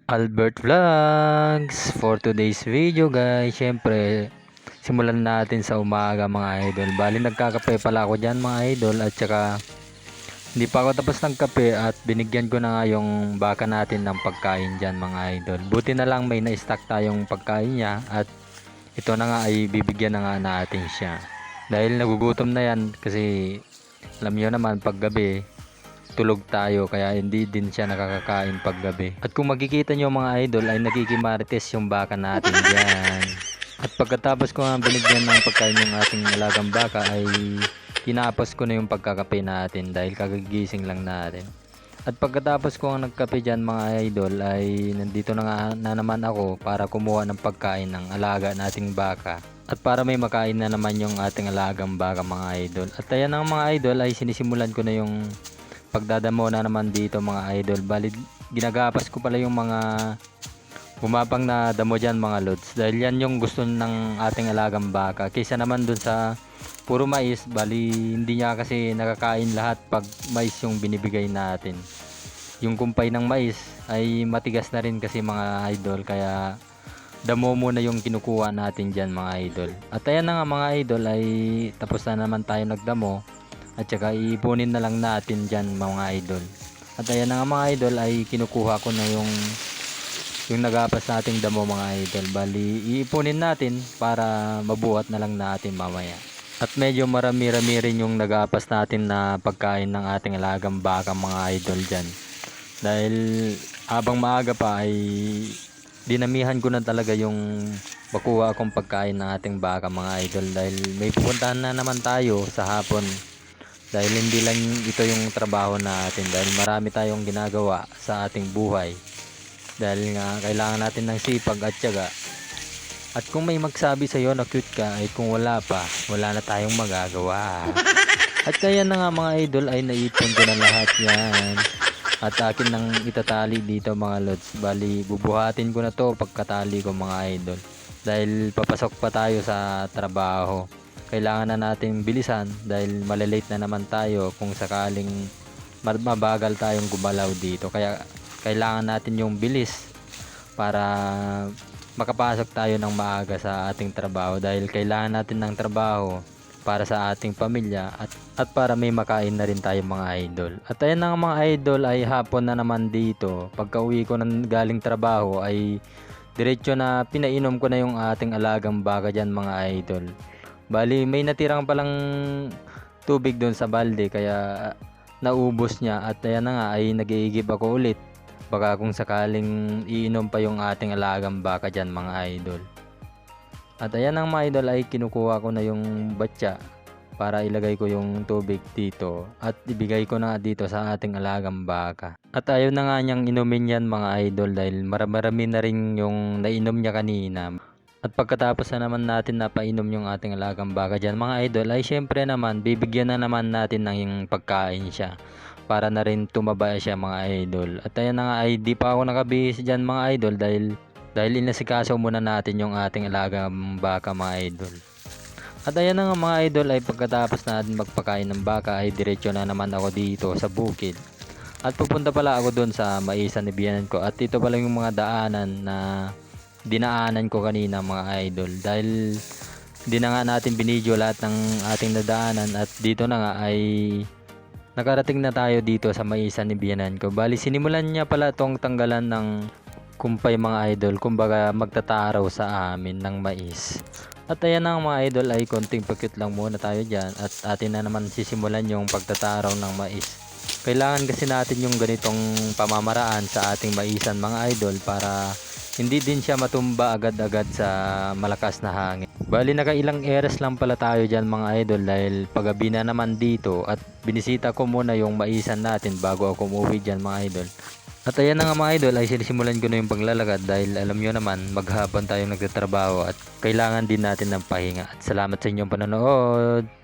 Albert Vlogs for today's video guys. Syempre, simulan natin sa umaga mga idol. Bali nagkakape pala ako dyan mga idol, at saka hindi pa ako tapos ng kape at binigyan ko na nga yung baka natin ng pagkain dyan mga idol. Buti na lang may na-stock tayong pagkain niya at ito na nga ay bibigyan na nga natin siya. Dahil nagugutom na yan kasi alam niyo naman paggabi tulog tayo, kaya hindi din siya nakakakain paggabi. At kung makikita nyo mga idol ay nagkikimarites yung baka natin dyan. At pagkatapos ko nga binigyan ng pagkain yung ating alagang baka ay tinapos ko na yung pagkakape natin dahil kagagising lang natin. At pagkatapos ko nga nagkape dyan mga idol ay nandito na naman ako para kumuha ng pagkain ng alaga nating baka. At para may makain na naman yung ating alagang baka mga idol. At ayan ang mga idol ay sinisimulan ko na yung pagdadamo na naman dito mga idol. Bali ginagapas ko pala yung mga gumapang na damo dyan mga lods, dahil yan yung gusto ng ating alagang baka kaysa naman dun sa puro mais. Bali hindi niya kasi nakakain lahat pag mais yung binibigay natin. Yung kumpay ng mais ay matigas na rin kasi mga idol, kaya damo muna yung kinukuha natin dyan mga idol. At ayan na nga mga idol ay tapos na naman tayo nagdamo, at saka iipunin na lang natin dyan mga idol. At ayan na nga mga idol ay kinukuha ko na yung nagapas nating damo mga idol. Bali iipunin natin para mabuhat na lang natin mamaya. At medyo marami-rami rin yung nagapas natin na pagkain ng ating alagang baka mga idol dyan. Dahil habang maaga pa ay dinamihan ko na talaga yung makuha akong pagkain ng ating baka mga idol, dahil may pupuntahan na naman tayo sa hapon. Dahil hindi lang ito yung trabaho natin, dahil marami tayong ginagawa sa ating buhay. Dahil nga kailangan natin ng sipag at tiyaga. At kung may magsabi sa iyo na cute ka, ay kung wala pa, wala na tayong magagawa. At kaya na nga mga idol ay naipon ko na lahat yan. At akin nang itatali dito mga lods. Bali bubuhatin ko na to pagkatali ko mga idol. Dahil papasok pa tayo sa trabaho. Kailangan na natin bilisan dahil malilate na naman tayo kung sakaling mabagal tayong gumalaw dito. Kaya kailangan natin yung bilis para makapasok tayo ng maaga sa ating trabaho, dahil kailangan natin ng trabaho para sa ating pamilya at para may makain na rin tayo mga idol. At ayan na mga idol ay hapon na naman dito. Pagka uwi ko ng galing trabaho ay diretso na pinainom ko na yung ating alagang baka dyan mga idol. Bali may natirang palang tubig doon sa balde kaya naubos niya, at ayan na nga ay nag-iigib ako ulit. Baka kung sakaling iinom pa yung ating alagang baka dyan mga idol. At ayan ang mga idol ay kinukuha ko na yung batya para ilagay ko yung tubig dito at ibigay ko na dito sa ating alagang baka. At ayaw na nga niyang inumin yan mga idol dahil marami na rin yung nainom niya kanina. At pagkatapos na naman natin napainom yung ating alagang baka dyan mga idol ay syempre naman bibigyan na naman natin ng pagkain siya para na rin tumaba siya mga idol. At ayan na nga ay di pa ako nakabihis dyan mga idol dahil inasikaso muna natin yung ating alagang baka mga idol. At ayan na nga mga idol ay pagkatapos natin magpakain ng baka ay diretso na naman ako dito sa bukid. At pupunta pala ako doon sa maisan ni biyanan ko, at ito pala yung mga daanan na dinaanan ko kanina mga idol, dahil di na nga natin binidyo lahat ng ating nadaanan. At dito na nga ay nakarating na tayo dito sa maisan ni biyanan ko. Bali sinimulan niya pala tong tanggalan ng kumpay mga idol, kumbaga magtataraw sa amin ng mais. At ayan na mga idol ay konting pakit lang muna tayo dyan at atin na naman sisimulan yung pagtataraw ng mais. Kailangan kasi natin yung ganitong pamamaraan sa ating maisan mga idol para hindi din siya matumba agad-agad sa malakas na hangin. Bali nakailang eras lang pala tayo dyan mga idol dahil paggabi na naman dito, at binisita ko muna yung maisan natin bago ako umuwi dyan mga idol. At ayan na nga mga idol ay sinisimulan ko na yung paglalakad dahil alam nyo naman maghapon tayong nagtatrabaho at kailangan din natin ng pahinga. At salamat sa inyong panonood.